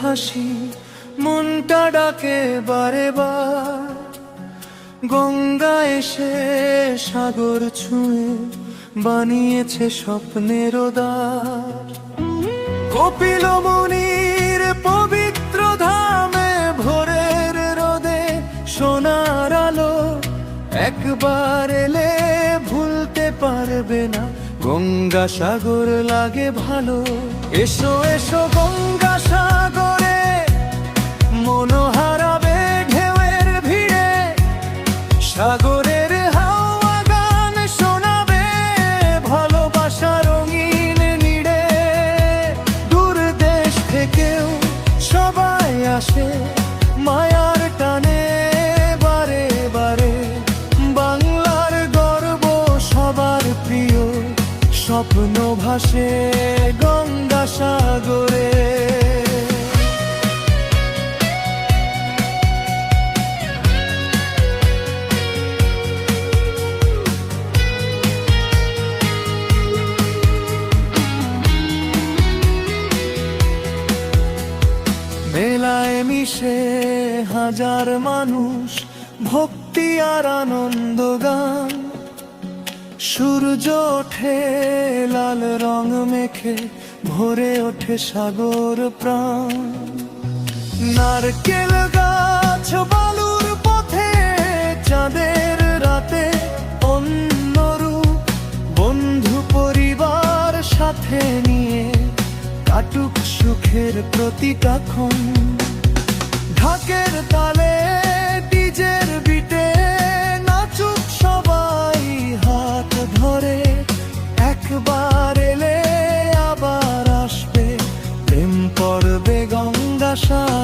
হাসি মনটা ডাকে বারে বার। গঙ্গা এসে সাগর ছুঁয়ে বানিয়েছে স্বপ্নের দ্বার। কপিল মুনির পবিত্র ধামে ভোরের রোদে সোনার আলো, একবার এলে ভুলতে পারবে না। গঙ্গা সাগর লাগে ভালো। এসো এসো গঙ্গা সাগরে, মন হারাবে ঢেউয়ের ভিড়ে। সাগরের হাওয়া গান শোনাবে ভালোবাসা রঙিন নীড়ে। দূর দেশ থেকেও সবাই আসে মায়ার টানে বারে বারে। বাংলার গর্ব সবার প্রিয়, স্বপ্ন ভাসে গঙ্গা সাগরে। মেলায় মিশে হাজার মানুষ, ভক্তি আর আনন্দ গান। সূর্য ওঠে লাল রং মেখে, ভরে ওঠে সাগর প্রাণ। নারকেল গাছ বালুর পথে, চাঁদের রাতে অন্য রূপ। বন্ধু পরিবার সাথে নিয়ে কাটুক সুখের প্রতিটা ক্ষণ। ঢাকের তালে ডিজের বিটে নাচুক সবাই হাত ধরে। একবার এলে আবার আসবে, প্রেম পড়বে গঙ্গা সাগরে।